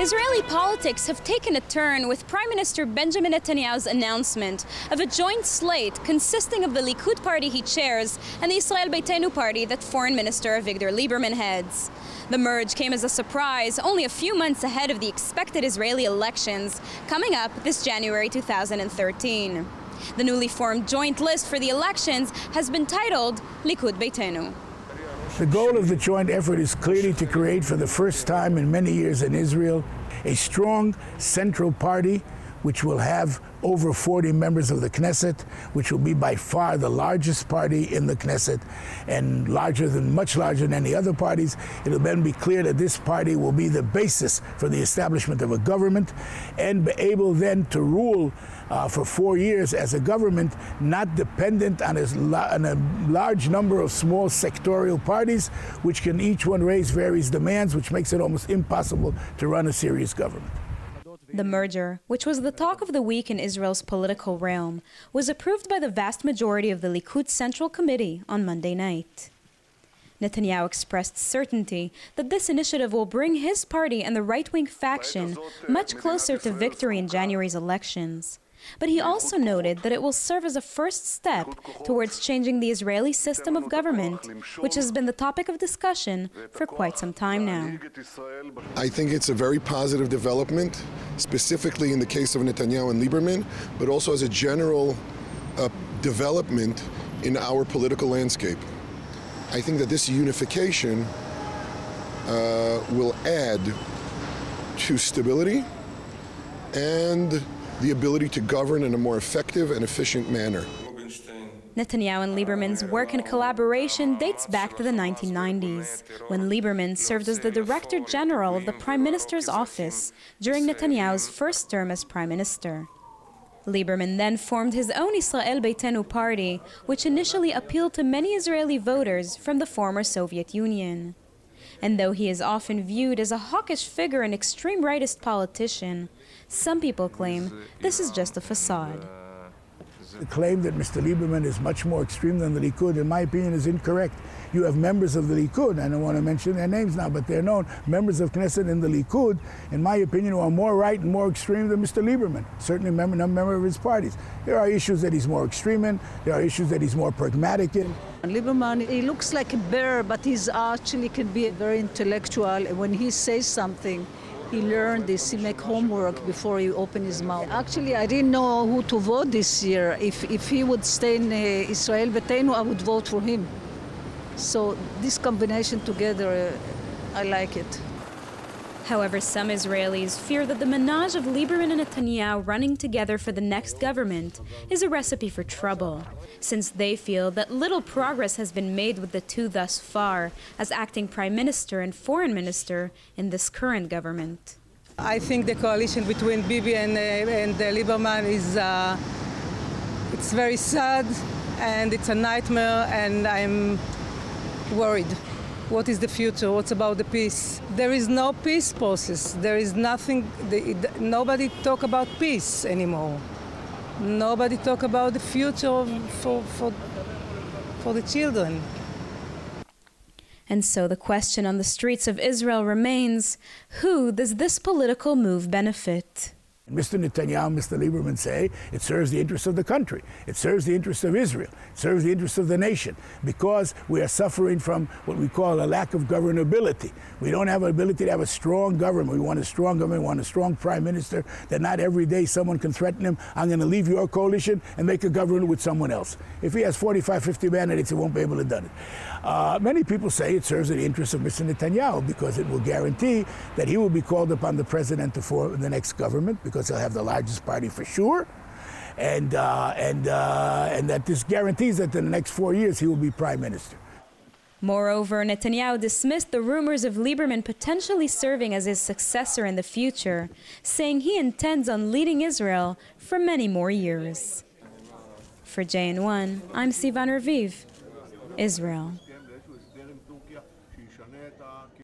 Israeli politics have taken a turn with Prime Minister Benjamin Netanyahu's announcement of a joint slate consisting of the Likud party he chairs and the Israel Beytenu party that Foreign Minister Avigdor Liberman heads. The merge came as a surprise only a few months ahead of the expected Israeli elections coming up this January 2013. The newly formed joint list for the elections has been titled Likud Beytenu. The goal of the joint effort is clearly to create for the first time in many years in Israel a strong central party which will have over 40 members of the Knesset, which will be by far the largest party in the Knesset and much larger than any other parties. It'll then be clear that this party will be the basis for the establishment of a government and be able then to rule for 4 years as a government, not dependent on a large number of small sectorial parties, which can each one raise various demands, which makes it almost impossible to run a serious government. The merger, which was the talk of the week in Israel's political realm, was approved by the vast majority of the Likud Central Committee on Monday night. Netanyahu expressed certainty that this initiative will bring his party and the right-wing faction much closer to victory in January's elections. But he also noted that it will serve as a first step towards changing the Israeli system of government, which has been the topic of discussion for quite some time now. I think it's a very positive development, specifically in the case of Netanyahu and Liberman, but also as a general development in our political landscape. I think that this unification will add to stability and the ability to govern in a more effective and efficient manner. Netanyahu and Liberman's work and collaboration dates back to the 1990s, when Liberman served as the Director General of the Prime Minister's office during Netanyahu's first term as Prime Minister. Liberman then formed his own Israel Beytenu party, which initially appealed to many Israeli voters from the former Soviet Union. And though he is often viewed as a hawkish figure and extreme rightist politician, some people claim this is just a facade. The claim that Mr. Liberman is much more extreme than the Likud, in my opinion, is incorrect. You have members of the Likud, I don't want to mention their names now, but they're known, members of Knesset in the Likud, in my opinion, who are more right and more extreme than Mr. Liberman, certainly a member of his parties. There are issues that he's more extreme in, there are issues that he's more pragmatic in. Liberman, he looks like a bear, but he's actually can be very intellectual. When he says something, he learned this, he make homework before he open his mouth. Actually, I didn't know who to vote this year. If he would stay in Israel Beytenu, I would vote for him. So this combination together, I like it. However, some Israelis fear that the menage of Liberman and Netanyahu running together for the next government is a recipe for trouble, since they feel that little progress has been made with the two thus far as acting Prime Minister and Foreign Minister in this current government. I think the coalition between Bibi and Liberman is it's very sad and it's a nightmare, and I'm worried. What is the future? What's about the peace? There is no peace process. There is nothing, nobody talk about peace anymore. Nobody talk about the future for the children. And so the question on the streets of Israel remains, who does this political move benefit? Mr. Netanyahu and Mr. Liberman say it serves the interests of the country. It serves the interests of Israel. It serves the interests of the nation, because we are suffering from what we call a lack of governability. We don't have an ability to have a strong government. We want a strong government. We want a strong prime minister, that not every day someone can threaten him, I'm going to leave your coalition and make a government with someone else. If he has 45, 50 mandates, he won't be able to do it. Many people say it serves the interests of Mr. Netanyahu, because it will guarantee that he will be called upon the president to form the next government, because he'll have the largest party for sure, and that this guarantees that in the next 4 years he will be prime minister. Moreover, Netanyahu dismissed the rumors of Liberman potentially serving as his successor in the future, saying he intends on leading Israel for many more years. For JN1, I'm Sivan Raviv, Israel.